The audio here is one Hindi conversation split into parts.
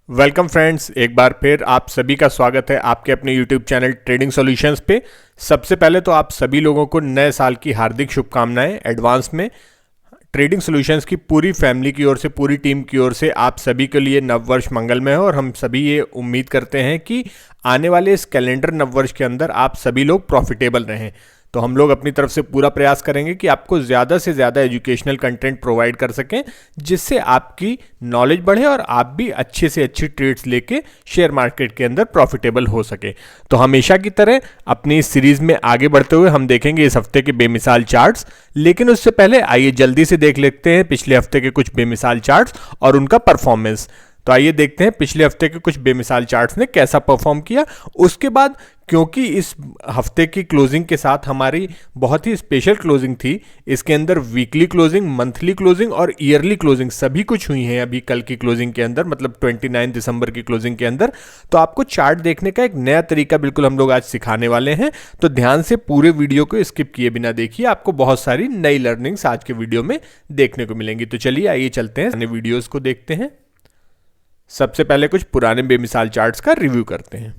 वेलकम फ्रेंड्स, एक बार फिर आप सभी का स्वागत है आपके अपने यूट्यूब चैनल ट्रेडिंग सॉल्यूशंस पे। सबसे पहले तो आप सभी लोगों को नए साल की हार्दिक शुभकामनाएं एडवांस में। ट्रेडिंग सॉल्यूशंस की पूरी फैमिली की ओर से, पूरी टीम की ओर से आप सभी के लिए नववर्ष मंगलमय हो और हम सभी ये उम्मीद करते हैं कि आने वाले इस कैलेंडर नववर्ष के अंदर आप सभी लोग प्रॉफिटेबल रहें। तो हम लोग अपनी तरफ से पूरा प्रयास करेंगे कि आपको ज़्यादा से ज़्यादा एजुकेशनल कंटेंट प्रोवाइड कर सकें, जिससे आपकी नॉलेज बढ़े और आप भी अच्छे से अच्छी ट्रेड्स लेके शेयर मार्केट के अंदर प्रॉफिटेबल हो सके। तो हमेशा की तरह अपनी इस सीरीज में आगे बढ़ते हुए हम देखेंगे इस हफ्ते के बेमिसाल चार्ट्स। लेकिन उससे पहले आइए जल्दी से देख लेते हैं पिछले हफ्ते के कुछ बेमिसाल चार्ट्स और उनका परफॉर्मेंस। तो आइए देखते हैं पिछले हफ्ते के कुछ बेमिसाल चार्ट्स ने कैसा परफॉर्म किया। उसके बाद, क्योंकि इस हफ्ते की क्लोजिंग के साथ हमारी बहुत ही स्पेशल क्लोजिंग थी, इसके अंदर वीकली क्लोजिंग, मंथली क्लोजिंग और ईयरली क्लोजिंग सभी कुछ हुई हैं अभी कल की क्लोजिंग के अंदर, मतलब 29 दिसंबर की क्लोजिंग के अंदर। तो आपको चार्ट देखने का एक नया तरीका बिल्कुल हम लोग आज सिखाने वाले हैं। तो ध्यान से पूरे वीडियो को स्किप किए बिना देखिए, आपको बहुत सारी नई लर्निंग्स आज के वीडियो में देखने को मिलेंगी। तो चलिए आइए चलते हैं वीडियोज को देखते हैं। सबसे पहले कुछ पुराने बेमिसाल चार्ट्स का रिव्यू करते हैं।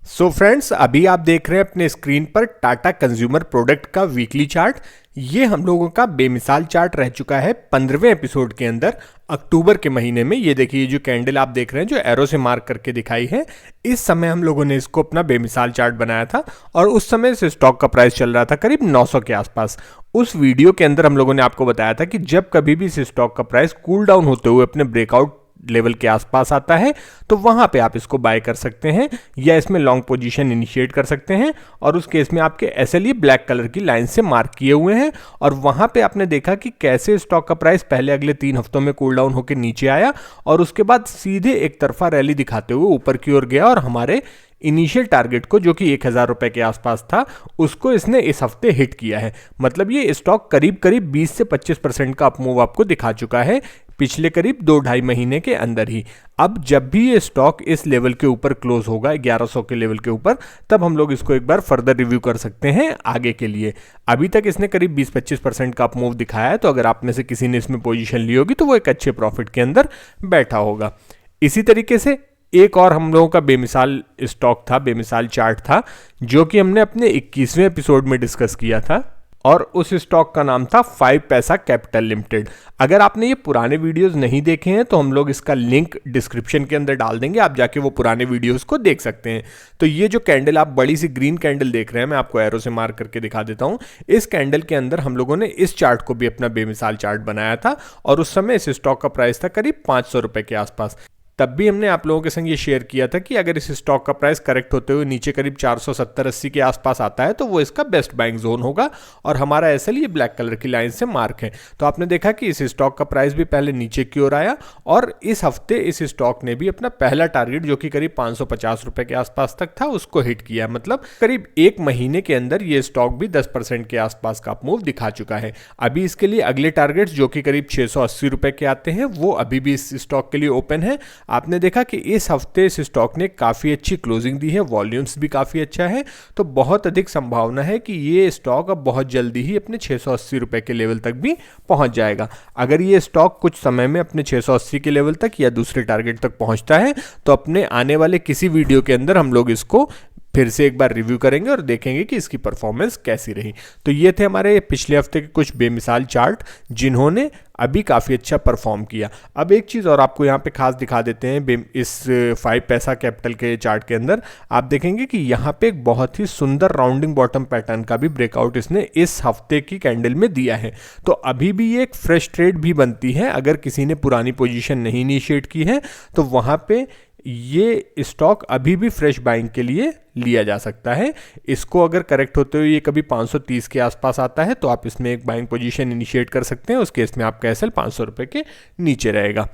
सो फ्रेंड्स, अभी आप देख रहे हैं अपने स्क्रीन पर टाटा कंज्यूमर प्रोडक्ट का वीकली चार्ट। ये हम लोगों का बेमिसाल चार्ट रह चुका है 15वें एपिसोड के अंदर, अक्टूबर के महीने में। ये देखिए, जो कैंडल आप देख रहे हैं जो एरो से मार्क करके दिखाई है, इस समय हम लोगों ने इसको अपना बेमिसाल चार्ट बनाया था और उस समय इस स्टॉक का प्राइस चल रहा था करीब 900 के आसपास। उस वीडियो के अंदर हम लोगों ने आपको बताया था कि जब कभी भी इस स्टॉक का प्राइस कूल डाउन होते हुए अपने ब्रेकआउट लेवल के आसपास आता है तो वहां पे आप इसको बाय कर सकते हैं या इसमें लॉन्ग पोजीशन इनिशिएट कर सकते हैं। और उस केस में आपके एसएलई ब्लैक कलर की लाइन से मार्क किए हुए हैं और वहां पे आपने देखा कि कैसे स्टॉक का प्राइस पहले अगले 3 हफ्तों में कूल डाउन होकर नीचे आया और उसके बाद सीधे एक तरफा रैली दिखाते हुए ऊपर की ओर गया और हमारे इनिशियल टारगेट को, जो कि 1000 रुपए के आसपास था, उसको इसने इस हफ्ते हिट किया है। मतलब ये स्टॉक करीब करीब 20 से 25% का अपमूव आपको दिखा चुका है पिछले करीब 2-2.5 महीने के अंदर ही। अब जब भी ये स्टॉक इस लेवल के ऊपर क्लोज होगा 1100 के लेवल के ऊपर, तब हम लोग इसको एक बार फर्दर रिव्यू कर सकते हैं आगे के लिए। अभी तक इसने करीब 20-25% का अपमूव दिखाया है, तो अगर आप में से किसी ने इसमें पोजीशन ली होगी तो वो एक अच्छे प्रॉफिट के अंदर बैठा होगा। इसी तरीके से एक और हम लोगों का बेमिसाल स्टॉक था, बेमिसाल चार्ट था, जो कि हमने अपने 21वें एपिसोड में डिस्कस किया था और उस स्टॉक का नाम था 5 पैसा कैपिटल लिमिटेड। अगर आपने ये पुराने वीडियोस नहीं देखे हैं तो हम लोग इसका लिंक डिस्क्रिप्शन के अंदर डाल देंगे, आप जाके वो पुराने वीडियोस को देख सकते हैं। तो ये जो कैंडल, आप बड़ी सी ग्रीन कैंडल देख रहे हैं, मैं आपको एरो से मार्क करके दिखा देता हूं। इस कैंडल के अंदर हम लोगों ने इस चार्ट को भी अपना बेमिसाल चार्ट बनाया था और उस समय इस स्टॉक का प्राइस था करीब 500 रुपए के आसपास। तब भी हमने आप लोगों के संग ये शेयर किया था कि अगर इस स्टॉक का प्राइस करेक्ट होते हुए नीचे करीब 470-80 के आसपास आता है तो वो इसका बेस्ट बाइंग जोन होगा और हमारा एसएल ये ब्लैक कलर की लाइन से मार्क है। तो आपने देखा कि इस स्टॉक का प्राइस भी पहले नीचे की ओर आया और इस हफ्ते इस स्टॉक ने भी अपना पहला टारगेट, जो कि करीब 550 रुपए के आसपास तक था, उसको हिट किया। मतलब करीब 1 महीने के अंदर ये स्टॉक भी 10% के आसपास का अपमूव दिखा चुका है। अभी इसके लिए अगले टारगेट्स, जो कि करीब 680 रुपए के आते हैं, वो अभी भी इस स्टॉक के लिए ओपन है। आपने देखा कि इस हफ्ते इस स्टॉक ने काफी अच्छी क्लोजिंग दी है, वॉल्यूम्स भी काफी अच्छा है, तो बहुत अधिक संभावना है कि ये स्टॉक अब बहुत जल्दी ही अपने 680 रुपए के लेवल तक भी पहुंच जाएगा। अगर ये स्टॉक कुछ समय में अपने 680 के लेवल तक या दूसरे टारगेट तक पहुंचता है तो अपने आने वाले किसी वीडियो के अंदर हम लोग इसको फिर से एक बार रिव्यू करेंगे और देखेंगे कि इसकी परफॉर्मेंस कैसी रही। तो ये थे हमारे पिछले हफ्ते के कुछ बेमिसाल चार्ट जिन्होंने अभी काफ़ी अच्छा परफॉर्म किया। अब एक चीज़ और आपको यहाँ पे खास दिखा देते हैं, इस 5 पैसा कैपिटल के चार्ट के अंदर आप देखेंगे कि यहाँ पे एक बहुत ही सुंदर राउंडिंग बॉटम पैटर्न का भी ब्रेकआउट इसने इस हफ्ते की कैंडल में दिया है। तो अभी भी ये एक फ्रेश ट्रेड भी बनती है। अगर किसी ने पुरानी पोजीशन नहीं इनिशिएट की है तो वहाँ पे ये स्टॉक अभी भी फ्रेश बाइंग के लिए लिया जा सकता है। इसको अगर करेक्ट होते हुए ये कभी 530 के आसपास आता है तो आप इसमें एक बाइंग पोजीशन इनिशिएट कर सकते हैं। उस केस में आपका एसएल 500 रुपए के नीचे रहेगा।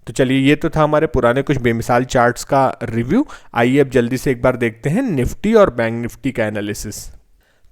तो चलिए, ये तो था हमारे पुराने कुछ बेमिसाल चार्ट्स का रिव्यू। आइए अब जल्दी से एक बार देखते हैं निफ्टी और बैंक निफ्टी का एनालिसिस।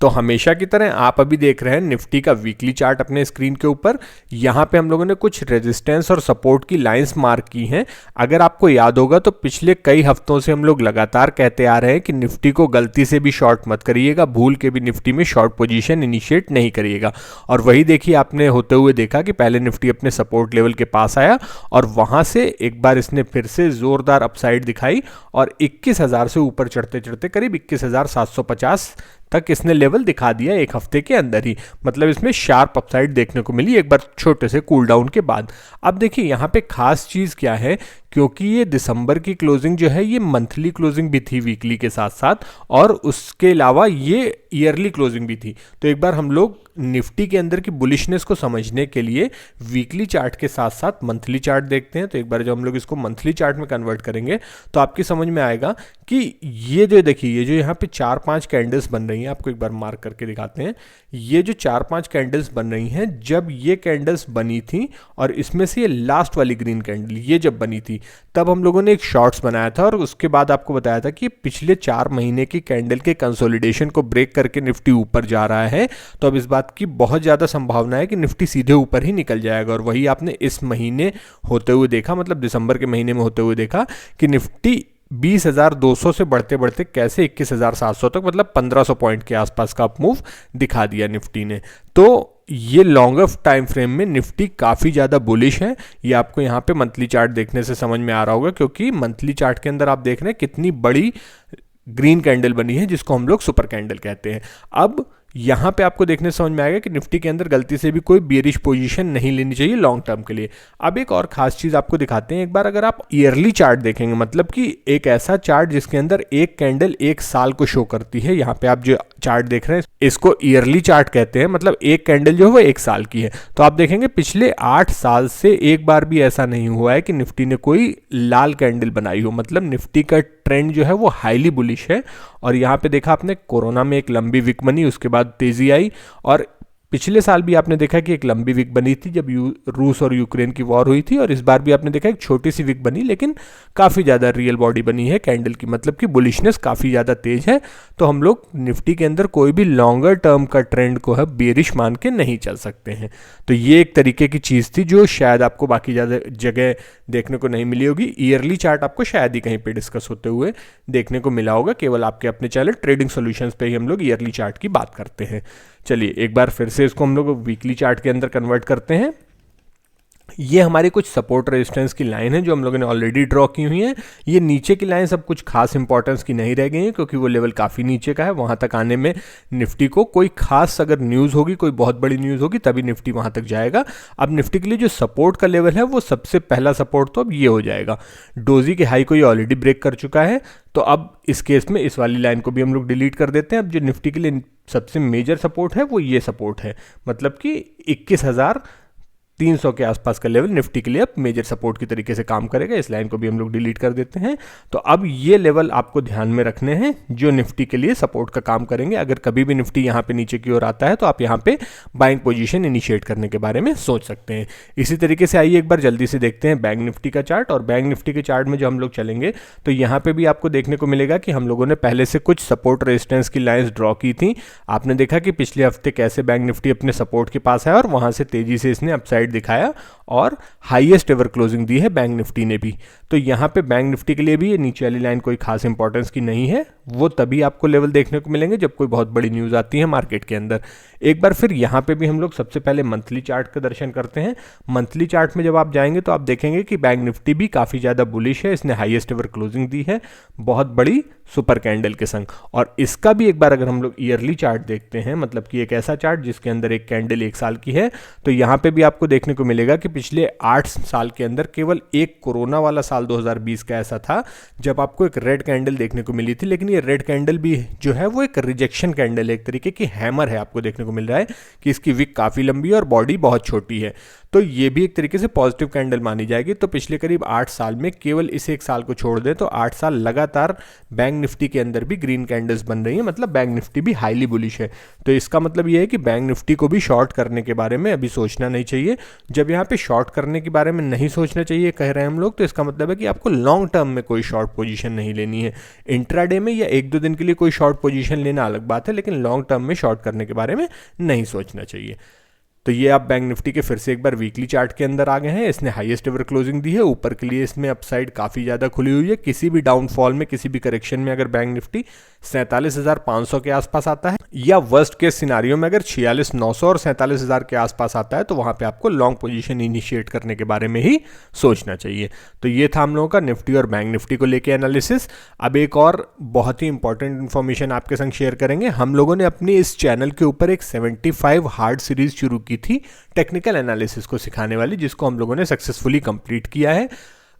तो हमेशा की तरह आप अभी देख रहे हैं निफ्टी का वीकली चार्ट अपने स्क्रीन के ऊपर। यहाँ पे हम लोगों ने कुछ रेजिस्टेंस और सपोर्ट की लाइंस मार्क की हैं। अगर आपको याद होगा तो पिछले कई हफ्तों से हम लोग लगातार कहते आ रहे हैं कि निफ्टी को गलती से भी शॉर्ट मत करिएगा, भूल के भी निफ्टी में शॉर्ट पोजीशन इनिशिएट नहीं करिएगा। और वही देखिए आपने होते हुए देखा कि पहले निफ्टी अपने सपोर्ट लेवल के पास आया और वहां से एक बार इसने फिर से जोरदार अपसाइड दिखाई और 21,000 से ऊपर चढ़ते चढ़ते करीब 21,750 तक इसने लेवल दिखा दिया एक हफ्ते के अंदर ही। मतलब इसमें शार्प अपसाइड देखने को मिली एक बार छोटे से कूल डाउन के बाद। अब देखिए यहाँ पे खास चीज़ क्या है, क्योंकि ये दिसंबर की क्लोजिंग जो है ये मंथली क्लोजिंग भी थी वीकली के साथ साथ, और उसके अलावा ये ईयरली क्लोजिंग भी थी। तो एक बार हम लोग निफ्टी के अंदर की बुलिशनेस को समझने के लिए वीकली चार्ट के साथ साथ मंथली चार्ट देखते हैं। तो एक बार जब हम लोग इसको मंथली चार्ट में कन्वर्ट करेंगे तो आपकी समझ में आएगा कि ये जो देखिए ये जो यहाँ पे 4-5 कैंडल्स बन रही हैं, आपको एक बार मार्क करके दिखाते हैं। ये जो 4-5 कैंडल्स बन रही हैं, जब ये कैंडल्स बनी थी और इसमें से ये लास्ट वाली ग्रीन कैंडल ये जब बनी थी तब हम लोगों ने एक शॉर्ट्स बनाया था और उसके बाद आपको बताया था कि पिछले 4 महीने की कैंडल के कंसोलिडेशन को ब्रेक करके निफ्टी ऊपर जा रहा है। तो अब इस बात की बहुत ज़्यादा संभावना है कि निफ्टी सीधे ऊपर ही निकल जाएगा। और वही आपने इस महीने होते हुए देखा, मतलब दिसंबर के महीने में होते हुए देखा कि निफ्टी 20,200 से बढ़ते बढ़ते कैसे 21,700 तक, मतलब 1,500 पॉइंट के आसपास का अप मूव दिखा दिया निफ्टी ने। तो ये लॉन्गर टाइम फ्रेम में निफ्टी काफ़ी ज़्यादा बुलिश है। ये आपको यहाँ पे मंथली चार्ट देखने से समझ में आ रहा होगा, क्योंकि मंथली चार्ट के अंदर आप देख रहे हैं कितनी बड़ी ग्रीन कैंडल बनी है जिसको हम लोग सुपर कैंडल कहते हैं। अब यहाँ पे आपको देखने से समझ में आएगा कि निफ्टी के अंदर गलती से भी कोई बेरिश पोजीशन नहीं लेनी चाहिए लॉन्ग टर्म के लिए। अब एक और खास चीज़ आपको दिखाते हैं। एक बार अगर आप ईयरली चार्ट देखेंगे, मतलब कि एक ऐसा चार्ट जिसके अंदर एक कैंडल एक साल को शो करती है, यहाँ पे आप जो चार्ट देख रहे हैं इसको ईयरली चार्ट कहते हैं, मतलब एक कैंडल जो है वो एक साल की है। तो आप देखेंगे पिछले 8 साल से एक बार भी ऐसा नहीं हुआ है कि निफ्टी ने कोई लाल कैंडल बनाई हो। मतलब निफ्टी का ट्रेंड जो है वो हाईली बुलिश है। और यहाँ पे देखा आपने कोरोना में एक लंबी विक बनी, उसके बाद तेजी आई, और पिछले साल भी आपने देखा कि एक लंबी विक बनी थी जब रूस और यूक्रेन की वॉर हुई थी, और इस बार भी आपने देखा एक छोटी सी विक बनी लेकिन काफ़ी ज़्यादा रियल बॉडी बनी है कैंडल की, मतलब कि बुलिशनेस काफ़ी ज़्यादा तेज है। तो हम लोग निफ्टी के अंदर कोई भी लॉन्गर टर्म का ट्रेंड को है बेरिश मान के नहीं चल सकते हैं। तो ये एक तरीके की चीज़ थी जो शायद आपको बाकी ज़्यादा जगह देखने को नहीं मिली होगी। ईयरली चार्ट आपको शायद ही कहीं पे डिस्कस होते हुए देखने को मिला होगा, केवल आपके अपने चैनल ट्रेडिंग सॉल्यूशंस पे ही हम लोग ईयरली चार्ट की बात करते हैं। चलिए एक बार फिर से इसको हम लोग वीकली चार्ट के अंदर कन्वर्ट करते हैं। ये हमारी कुछ सपोर्ट रेजिस्टेंस की लाइन है जो हम लोगों ने ऑलरेडी ड्रॉ की हुई है। ये नीचे की लाइन सब कुछ खास इंपॉर्टेंस की नहीं रह गई है, क्योंकि वो लेवल काफ़ी नीचे का है। वहाँ तक आने में निफ्टी को कोई खास अगर न्यूज़ होगी, कोई बहुत बड़ी न्यूज़ होगी, तभी निफ्टी वहाँ तक जाएगा। अब निफ्टी के लिए जो सपोर्ट का लेवल है वो सबसे पहला सपोर्ट तो अब ये हो जाएगा। डोजी के हाई को ये ऑलरेडी ब्रेक कर चुका है, तो अब इस केस में इस वाली लाइन को भी हम लोग डिलीट कर देते हैं। अब जो निफ्टी के लिए सबसे मेजर सपोर्ट है वो ये सपोर्ट है, मतलब कि 21,300 के आसपास का लेवल निफ्टी के लिए अब मेजर सपोर्ट की तरीके से काम करेगा। इस लाइन को भी हम लोग डिलीट कर देते हैं। तो अब ये लेवल आपको ध्यान में रखने हैं जो निफ्टी के लिए सपोर्ट का काम करेंगे। अगर कभी भी निफ्टी यहाँ पे नीचे की ओर आता है तो आप यहाँ पे बाइंग पोजीशन इनिशिएट करने के बारे में सोच सकते हैं। इसी तरीके से आइए एक बार जल्दी से देखते हैं बैंक निफ्टी का चार्ट। और बैंक निफ्टी के चार्ट में जो हम लोग चलेंगे तो यहाँ पे भी आपको देखने को मिलेगा कि हम लोगों ने पहले से कुछ सपोर्ट रेजिस्टेंस की लाइन्स ड्रॉ की थी। आपने देखा कि पिछले हफ्ते कैसे बैंक निफ्टी अपने सपोर्ट के पास है और वहाँ से तेजी से इसने अपसाइड दिखाया और हाईएस्ट एवर क्लोजिंग दी है बैंक निफ्टी ने भी। तो यहाँ पे बैंक निफ्टी के लिए भी ये नीचे वाली लाइन कोई खास इंपॉर्टेंस की नहीं है, वो तभी आपको लेवल देखने को मिलेंगे जब कोई बहुत बड़ी न्यूज़ आती है मार्केट के अंदर। एक बार फिर यहाँ पे भी हम लोग सबसे पहले मंथली चार्ट का दर्शन करते हैं। मंथली चार्ट में जब आप जाएंगे तो आप देखेंगे कि बैंक निफ्टी भी काफ़ी ज़्यादा बुलिश है, इसने हाईएस्ट एवर क्लोजिंग दी है बहुत बड़ी सुपर कैंडल के संग। और इसका भी एक बार अगर हम लोग ईयरली चार्ट देखते हैं, मतलब कि एक ऐसा चार्ट जिसके अंदर एक कैंडल एक साल की है, तो यहाँ पे भी आपको देखने को मिलेगा कि पिछले 8 साल के अंदर केवल एक कोरोना वाला साल 2020 का ऐसा था जब आपको एक रेड कैंडल देखने को मिली थी। लेकिन ये रेड कैंडल भी जो है वो एक रिजेक्शन कैंडल है, एक तरीके की हैमर है। आपको देखने को मिल रहा है कि इसकी विक काफ़ी लंबी है और बॉडी बहुत छोटी है। तो ये भी एक तरीके से पॉजिटिव कैंडल मानी जाएगी। तो पिछले करीब 8 साल में केवल इस एक साल को छोड़ दें तो 8 साल लगातार बैंक निफ्टी के अंदर भी ग्रीन कैंडल्स बन रही हैं, मतलब बैंक निफ्टी भी हाईली बुलिश है। तो इसका मतलब ये है कि बैंक निफ्टी को भी शॉर्ट करने के बारे में अभी सोचना नहीं चाहिए। जब यहाँ पे शॉर्ट करने के बारे में नहीं सोचना चाहिए कह रहे हैं हम लोग, तो इसका मतलब है कि आपको लॉन्ग टर्म में कोई शॉर्ट पोजीशन नहीं लेनी है। इंट्राडे में या 1-2 दिन के लिए कोई शॉर्ट पोजीशन लेना अलग बात है, लेकिन लॉन्ग टर्म में शॉर्ट करने के बारे में नहीं सोचना चाहिए। तो ये आप बैंक निफ्टी के फिर से एक बार वीकली चार्ट के अंदर आ गए हैं। इसने हाईएस्ट एवर क्लोजिंग दी है, ऊपर के लिए इसमें अपसाइड काफ़ी ज़्यादा खुली हुई है। किसी भी डाउनफॉल में, किसी भी करेक्शन में अगर बैंक निफ्टी 47,500 के आसपास आता है, या वर्स्ट केस सिनारियो में अगर 46,900 और 47,000 के आसपास आता है, तो वहाँ पे आपको लॉन्ग पोजीशन इनिशिएट करने के बारे में ही सोचना चाहिए। तो ये था हम लोगों का निफ्टी और बैंक निफ्टी को लेके एनालिसिस। अब एक और बहुत ही इंपॉर्टेंट इन्फॉर्मेशन आपके संग शेयर करेंगे। हम लोगों ने अपनी इस चैनल के ऊपर एक 75 हार्ड सीरीज शुरू की थी टेक्निकल एनालिसिस को सिखाने वाली, जिसको हम लोगों ने सक्सेसफुली कंप्लीट किया है।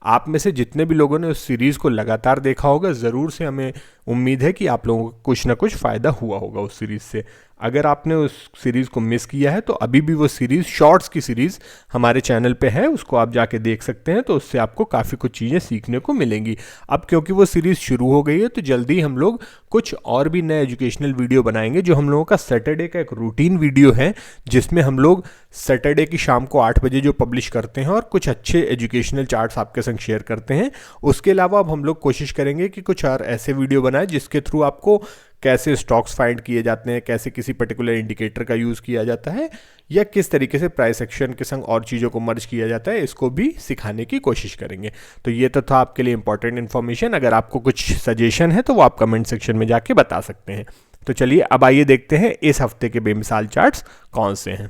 आप में से जितने भी लोगों ने उस सीरीज़ को लगातार देखा होगा, ज़रूर से हमें उम्मीद है कि आप लोगों को कुछ ना कुछ फ़ायदा हुआ होगा उस सीरीज़ से। अगर आपने उस सीरीज़ को मिस किया है तो अभी भी वो सीरीज़, शॉर्ट्स की सीरीज़ हमारे चैनल पे है, उसको आप जाके देख सकते हैं। तो उससे आपको काफ़ी कुछ चीज़ें सीखने को मिलेंगी। अब क्योंकि वो सीरीज़ शुरू हो गई है, तो जल्दी हम लोग कुछ और भी नए एजुकेशनल वीडियो बनाएंगे। जो हम लोगों का सैटरडे का एक रूटीन वीडियो है, जिसमें हम लोग सैटरडे की शाम को 8 बजे जो पब्लिश करते हैं और कुछ अच्छे एजुकेशनल चार्ट्स आपके संग शेयर करते हैं। उसके अलावा अब हम लोग कोशिश करेंगे कि कुछ और ऐसे वीडियो बनाए जिसके थ्रू आपको कैसे स्टॉक्स फाइंड किए जाते हैं, कैसे किसी पर्टिकुलर इंडिकेटर का यूज़ किया जाता है, या किस तरीके से प्राइस एक्शन के संग और चीज़ों को मर्ज किया जाता है, इसको भी सिखाने की कोशिश करेंगे। तो ये तो था आपके लिए इंपॉर्टेंट इन्फॉर्मेशन। अगर आपको कुछ सजेशन है तो वो आप कमेंट सेक्शन में जाके बता सकते हैं। तो चलिए अब आइए देखते हैं इस हफ्ते के बेमिसाल चार्ट्स कौन से हैं।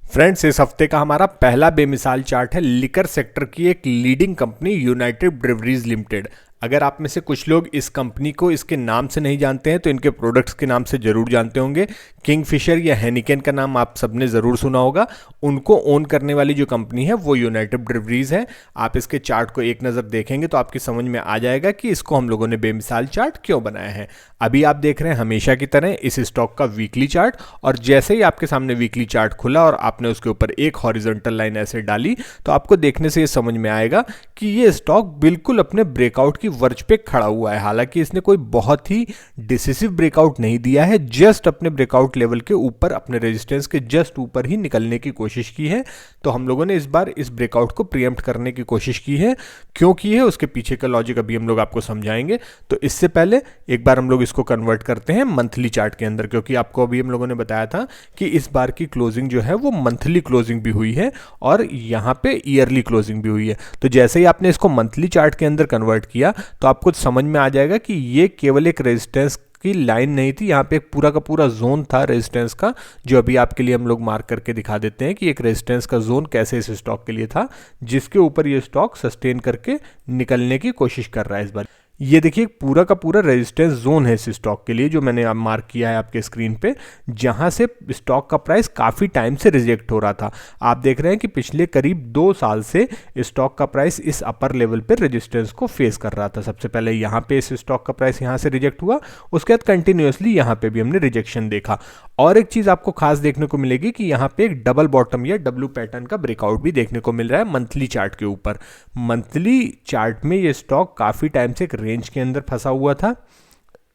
फ्रेंड्स, इस हफ्ते का हमारा पहला बेमिसाल चार्ट है लिकर सेक्टर की एक leading company United breweries limited. अगर आप में से कुछ लोग इस कंपनी को इसके नाम से नहीं जानते हैं तो इनके प्रोडक्ट्स के नाम से जरूर जानते होंगे। किंगफिशर या हेनिकेन का नाम आप सबने ज़रूर सुना होगा। उनको ओन करने वाली जो कंपनी है वो यूनाइटेड ब्रेवरीज है। आप इसके चार्ट को एक नज़र देखेंगे तो आपकी समझ में आ जाएगा कि इसको हम लोगों ने बेमिसाल चार्ट क्यों बनाया है। अभी आप देख रहे हैं हमेशा की तरह इस स्टॉक का वीकली चार्ट, और जैसे ही आपके सामने वीकली चार्ट खुला और आपने उसके ऊपर एक हॉरिजॉन्टल लाइन ऐसे डाली, तो आपको देखने से ये समझ में आएगा कि ये स्टॉक बिल्कुल अपने ब्रेकआउट की वर्ज पे खड़ा हुआ है। हालांकि इसने कोई बहुत ही डिसिसिव ब्रेकआउट नहीं दिया है, जस्ट अपने ब्रेकआउट लेवल के ऊपर, अपने रेजिस्टेंस के जस्ट ऊपर ही निकलने की कोशिश की है। तो हम लोगों ने इस बार इस ब्रेकआउट को प्रीएम्प्ट करने की कोशिश की है। क्यों की है, उसके पीछे का लॉजिक अभी हम लोग आपको समझाएंगे। तो इससे पहले एक बार हम लोग इसको कन्वर्ट करते हैं मंथली चार्ट के अंदर, क्योंकि आपको अभी हम लोगों ने बताया था कि इस बार की क्लोजिंग जो है वो मंथली क्लोजिंग भी हुई है और यहाँ पे ईयरली क्लोजिंग भी हुई है। तो जैसे ही आपने इसको मंथली चार्ट के अंदर कन्वर्ट किया तो आपको समझ में आ जाएगा कि ये केवल एक रेजिस्टेंस की लाइन नहीं थी, यहाँ पे एक पूरा का पूरा जोन था रेजिस्टेंस का, जो अभी आपके लिए हम लोग मार्क करके दिखा देते हैं कि एक रेजिस्टेंस का जोन कैसे इस स्टॉक के लिए था, जिसके ऊपर ये स्टॉक सस्टेन करके निकलने की कोशिश कर रहा है इस बार। ये देखिए पूरा का पूरा रेजिस्टेंस जोन है इस स्टॉक के लिए, जो मैंने अब मार्क किया है आपके स्क्रीन पे, जहां से स्टॉक का प्राइस काफ़ी टाइम से रिजेक्ट हो रहा था। आप देख रहे हैं कि पिछले करीब 2 साल से स्टॉक का प्राइस इस अपर लेवल पे रेजिस्टेंस को फेस कर रहा था। सबसे पहले यहाँ पे इस स्टॉक का प्राइस यहाँ से रिजेक्ट हुआ, उसके बाद कंटिन्यूसली यहाँ पे भी हमने रिजेक्शन देखा। और एक चीज़ आपको खास देखने को मिलेगी कि यहाँ पे एक डबल बॉटम या डब्ल्यू पैटर्न का ब्रेकआउट भी देखने को मिल रहा है मंथली चार्ट के ऊपर। मंथली चार्ट में ये स्टॉक काफ़ी टाइम से एक रेंज के अंदर फंसा हुआ था।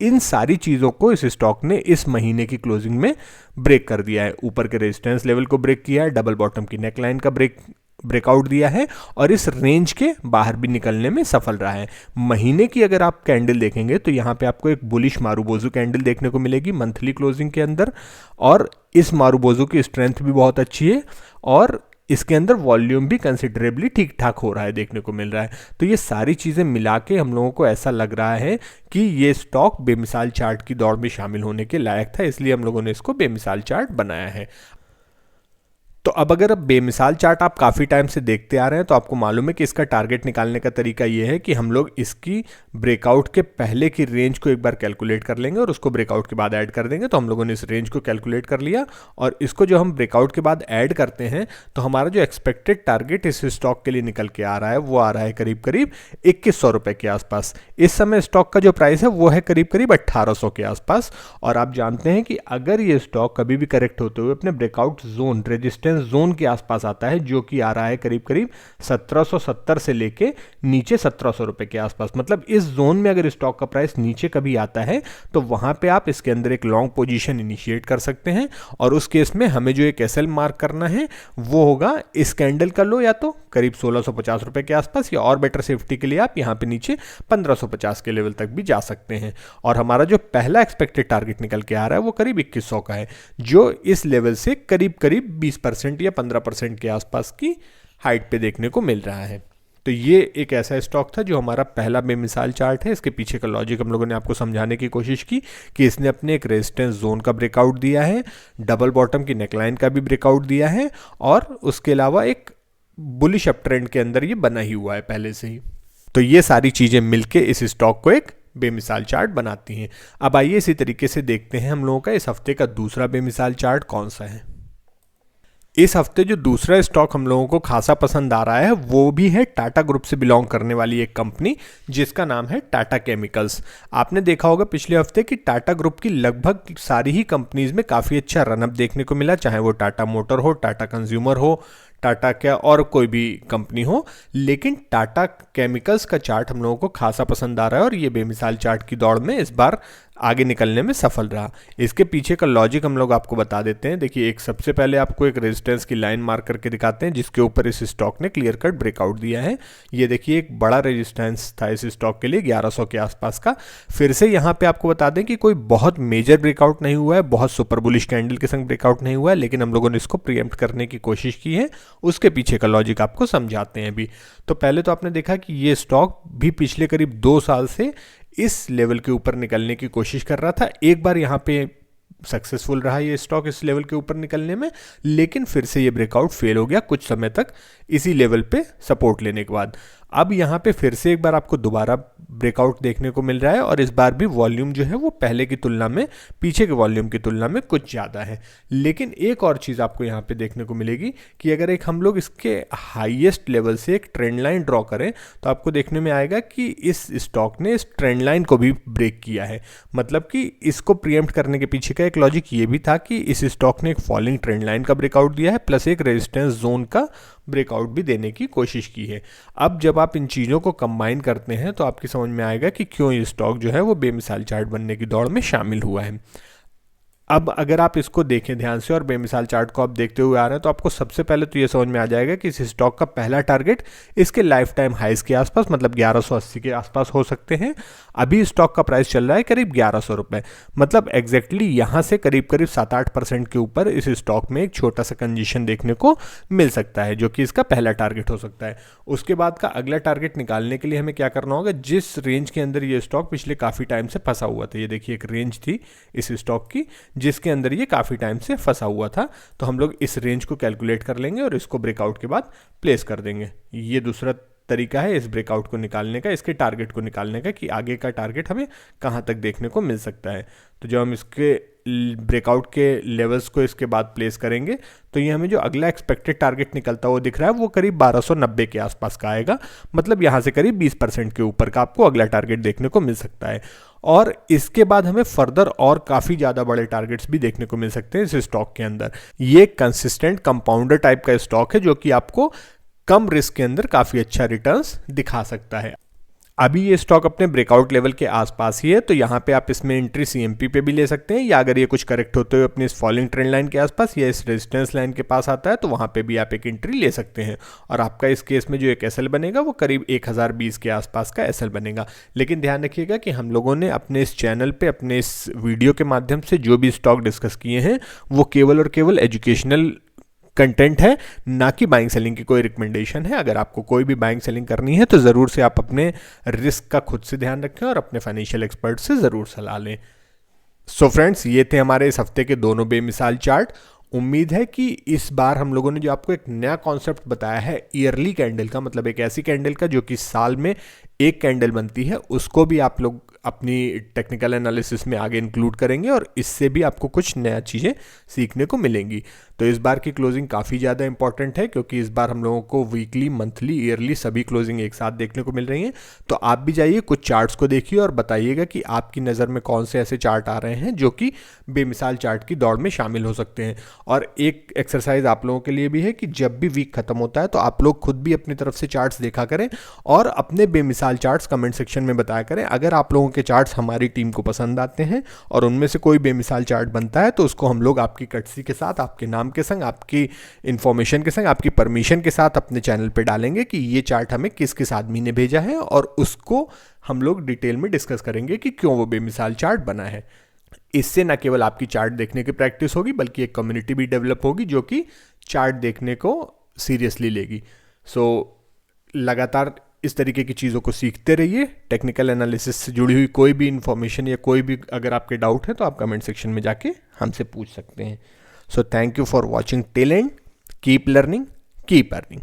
इन सारी चीज़ों को इस स्टॉक ने इस महीने की क्लोजिंग में ब्रेक कर दिया है। ऊपर के रेजिस्टेंस लेवल को ब्रेक किया है, डबल बॉटम की नेकलाइन का ब्रेकआउट दिया है और इस रेंज के बाहर भी निकलने में सफल रहा है। महीने की अगर आप कैंडल देखेंगे तो यहाँ पे आपको एक बुलिश मारुबोजू कैंडल देखने को मिलेगी मंथली क्लोजिंग के अंदर, और इस मारुबोजू की स्ट्रेंथ भी बहुत अच्छी है और इसके अंदर वॉल्यूम भी कंसिडरेबली ठीक ठाक हो रहा है, देखने को मिल रहा है। तो ये सारी चीज़ें मिला के हम लोगों को ऐसा लग रहा है कि ये स्टॉक बेमिसाल चार्ट की दौड़ में शामिल होने के लायक था, इसलिए हम लोगों ने इसको बेमिसाल चार्ट बनाया है। तो अब अगर बेमिसाल चार्ट आप काफ़ी टाइम से देखते आ रहे हैं तो आपको मालूम है कि इसका टारगेट निकालने का तरीका ये है कि हम लोग इसकी ब्रेकआउट के पहले की रेंज को एक बार कैलकुलेट कर लेंगे और उसको ब्रेकआउट के बाद ऐड कर देंगे। तो हम लोगों ने इस रेंज को कैलकुलेट कर लिया और इसको जो हम ब्रेकआउट के बाद ऐड करते हैं तो हमारा जो एक्सपेक्टेड टारगेट इस स्टॉक के लिए निकल के आ रहा है वो आ रहा है करीब करीब 2100 रुपये के आसपास। इस समय स्टॉक का जो प्राइस है वो है करीब करीब 1800 के आसपास। और आप जानते हैं कि अगर ये स्टॉक कभी भी करेक्ट होते हुए अपने breakout zone resistance resistance zone के आसपास आता है, जो कि आ रहा है करीब करीब 1770 से लेके नीचे 1700 रुपए के आसपास। मतलब इस जोन में अगर स्टॉक का प्राइस नीचे कभी आता है तो वहां पे आप इसके अंदर एक लॉन्ग पोजीशन इनिशिएट कर सकते हैं, और उस केस में हमें जो एक एसएल मार्क करना है वो होगा इस कैंडल का लो या तो करीब 1650 रुपए के आसपास, या और बेटर सेफ्टी के लिए आप यहां पे नीचे 1550 के लेवल तक भी जा सकते हैं। और हमारा जो पहला एक्सपेक्टेड टारगेट निकल के आ रहा है वो करीब 2100 का है, जो इस लेवल से करीब करीब 20% या 15% के आसपास की हाइट पे देखने को मिल रहा है। तो ये एक ऐसा स्टॉक था जो हमारा पहला बेमिसाल चार्ट है। इसके पीछे का लॉजिक हम लोगों ने आपको समझाने की कोशिश की कि इसने अपने एक रेजिस्टेंस जोन का ब्रेकआउट दिया है, डबल बॉटम की नेकलाइन का भी ब्रेकआउट दिया है, और उसके अलावा एक बुलिश अप ट्रेंड के अंदर ये बना ही हुआ है पहले से ही। तो ये सारी चीज़ें मिलके इस स्टॉक को एक बेमिसाल चार्ट बनाती हैं। अब आइए इसी तरीके से देखते हैं हम लोगों का इस हफ्ते का दूसरा बेमिसाल चार्ट कौन सा है। इस हफ्ते जो दूसरा स्टॉक हम लोगों को खासा पसंद आ रहा है वो भी है टाटा ग्रुप से बिलोंग करने वाली एक कंपनी जिसका नाम है टाटा केमिकल्स। आपने देखा होगा पिछले हफ्ते कि टाटा ग्रुप की लगभग सारी ही कंपनीज में काफ़ी अच्छा रनअप देखने को मिला, चाहे वो टाटा मोटर हो, टाटा कंज्यूमर हो, टाटा क्या और कोई भी कंपनी हो, लेकिन टाटा केमिकल्स का चार्ट हम लोगों को खासा पसंद आ रहा है और ये बेमिसाल चार्ट की दौड़ में इस बार आगे निकलने में सफल रहा। इसके पीछे का लॉजिक हम लोग आपको बता देते हैं। देखिए, एक सबसे पहले आपको एक रेजिस्टेंस की लाइन मार्क करके दिखाते हैं जिसके ऊपर इस स्टॉक ने क्लियर कट ब्रेकआउट दिया है। ये देखिए, एक बड़ा रेजिस्टेंस था इस स्टॉक के लिए 1100 के आसपास का। फिर से यहाँ पे आपको बता दें कि कोई बहुत मेजर ब्रेकआउट नहीं हुआ है, बहुत सुपर बुलिश कैंडल के संग ब्रेकआउट नहीं हुआ है, लेकिन हम लोगों ने इसको प्रीएम्प्ट करने की कोशिश की है। उसके पीछे का लॉजिक आपको समझाते हैं अभी। तो पहले तो आपने देखा कि ये स्टॉक भी पिछले करीब 2 साल से इस लेवल के ऊपर निकलने की कोशिश कर रहा था। एक बार यहाँ पे सक्सेसफुल रहा ये स्टॉक इस लेवल के ऊपर निकलने में, लेकिन फिर से ये ब्रेकआउट फेल हो गया कुछ समय तक इसी लेवल पे सपोर्ट लेने के बाद। अब यहाँ पे फिर से एक बार आपको दोबारा ब्रेकआउट देखने को मिल रहा है और इस बार भी वॉल्यूम जो है वो पहले की तुलना में, पीछे के वॉल्यूम की तुलना में कुछ ज़्यादा है। लेकिन एक और चीज़ आपको यहाँ पे देखने को मिलेगी कि अगर एक हम लोग इसके हाईएस्ट लेवल से एक ट्रेंड लाइन ड्रॉ करें तो आपको देखने में आएगा कि इस स्टॉक ने इस ट्रेंड लाइन को भी ब्रेक किया है। मतलब कि इसको प्रीएम्प्ट करने के पीछे का एक लॉजिक ये भी था कि इस स्टॉक ने एक फॉलिंग ट्रेंड लाइन का ब्रेकआउट दिया है प्लस एक रेजिस्टेंस जोन का ब्रेकआउट भी देने की कोशिश की है। अब जब आप इन चीज़ों को कंबाइन करते हैं तो आपकी समझ में आएगा कि क्यों ये स्टॉक जो है वो बेमिसाल चार्ट बनने की दौड़ में शामिल हुआ है। अब अगर आप इसको देखें ध्यान से और बेमिसाल चार्ट को आप देखते हुए आ रहे हैं तो आपको सबसे पहले तो ये समझ में आ जाएगा कि इस स्टॉक का पहला टारगेट इसके लाइफ टाइम हाइस के आसपास, मतलब 1180 के आसपास हो सकते हैं। अभी स्टॉक का प्राइस चल रहा है करीब 1100 रुपये, मतलब एग्जैक्टली यहाँ से करीब करीब 7-8% के ऊपर इस स्टॉक में एक छोटा सा कंजेशन देखने को मिल सकता है, जो कि इसका पहला टारगेट हो सकता है। उसके बाद का अगला टारगेट निकालने के लिए हमें क्या करना होगा, जिस रेंज के अंदर ये स्टॉक पिछले काफ़ी टाइम से फंसा हुआ था, ये देखिए एक रेंज थी इस स्टॉक की जिसके अंदर ये काफ़ी टाइम से फंसा हुआ था, तो हम लोग इस रेंज को कैलकुलेट कर लेंगे और इसको ब्रेकआउट के बाद प्लेस कर देंगे। ये दूसरा तरीका है इस ब्रेकआउट को निकालने का, इसके टारगेट को निकालने का कि आगे का टारगेट हमें कहाँ तक देखने को मिल सकता है। तो जब हम इसके ब्रेकआउट के लेवल्स को इसके बाद प्लेस करेंगे तो ये हमें जो अगला एक्सपेक्टेड टारगेट निकलता हुआ दिख रहा है वो करीब 1290 के आसपास का आएगा। मतलब यहाँ से करीब 20% के ऊपर का आपको अगला टारगेट देखने को मिल सकता है। और इसके बाद हमें फर्दर और काफ़ी ज़्यादा बड़े टारगेट्स भी देखने को मिल सकते हैं इस स्टॉक के अंदर। ये कंसिस्टेंट कंपाउंडर टाइप का स्टॉक है जो कि आपको कम रिस्क के अंदर काफ़ी अच्छा रिटर्न्स दिखा सकता है। अभी ये स्टॉक अपने ब्रेकआउट लेवल के आसपास ही है, तो यहाँ पे आप इसमें एंट्री सीएमपी पे भी ले सकते हैं, या अगर ये कुछ करेक्ट होते हुए अपनी इस फॉलिंग ट्रेंड लाइन के आसपास या इस रेजिस्टेंस लाइन के पास आता है तो वहाँ पे भी आप एक एंट्री ले सकते हैं। और आपका इस केस में जो एक एसएल बनेगा वो करीब 1020 के आसपास का एसएल बनेगा। लेकिन ध्यान रखिएगा कि हम लोगों ने अपने इस चैनल पर, अपने इस वीडियो के माध्यम से जो भी स्टॉक डिस्कस किए हैं वो केवल और केवल एजुकेशनल कंटेंट है, ना कि बाइंग सेलिंग की कोई रिकमेंडेशन है। अगर आपको कोई भी बाइंग सेलिंग करनी है तो ज़रूर से आप अपने रिस्क का खुद से ध्यान रखें और अपने फाइनेंशियल एक्सपर्ट से ज़रूर सलाह लें। सो फ्रेंड्स, ये थे हमारे इस हफ्ते के दोनों बेमिसाल चार्ट। उम्मीद है कि इस बार हम लोगों ने जो आपको एक नया कॉन्सेप्ट बताया है ईयरली कैंडल का, मतलब एक ऐसी कैंडल का जो कि साल में एक कैंडल बनती है, उसको भी आप लोग अपनी टेक्निकल एनालिसिस में आगे इंक्लूड करेंगे और इससे भी आपको कुछ नया चीज़ें सीखने को मिलेंगी। तो इस बार की क्लोजिंग काफ़ी ज़्यादा इंपॉर्टेंट है, क्योंकि इस बार हम लोगों को वीकली, मंथली, ईयरली सभी क्लोजिंग एक साथ देखने को मिल रही हैं। तो आप भी जाइए, कुछ चार्ट्स को देखिए और बताइएगा कि आपकी नज़र में कौन से ऐसे चार्ट आ रहे हैं जो कि बेमिसाल चार्ट की दौड़ में शामिल हो सकते हैं। और एक एक्सरसाइज आप लोगों के लिए भी है कि जब भी वीक खत्म होता है तो आप लोग खुद भी अपनी तरफ से चार्ट्स देखा करें और अपने बेमिसाल चार्ट्स कमेंट सेक्शन में बताया करें। अगर आप लोगों के चार्ट्स हमारी टीम को पसंद आते हैं और उनमें से कोई बेमिसाल चार्ट बनता है तो उसको हम लोग आपकी कटसी के साथ, आपके नाम के संग, आपकी इन्फॉर्मेशन के संग, आपकी परमिशन के साथ अपने चैनल पे डालेंगे कि ये चार्ट हमें किस किस आदमी ने भेजा है, और उसको हम लोग डिटेल में डिस्कस करेंगे कि क्यों वो बेमिसाल चार्ट बना है। इससे न केवल आपकी चार्ट देखने की प्रैक्टिस होगी, बल्कि एक कम्युनिटी भी डेवलप होगी जो कि चार्ट देखने को सीरियसली लेगी। सो लगातार इस तरीके की चीज़ों को सीखते रहिए। टेक्निकल एनालिसिस से जुड़ी हुई कोई भी इन्फॉर्मेशन या कोई भी अगर आपके डाउट है तो आप कमेंट सेक्शन में जाके हमसे पूछ सकते हैं। So thank you for watching till and, keep learning, keep earning.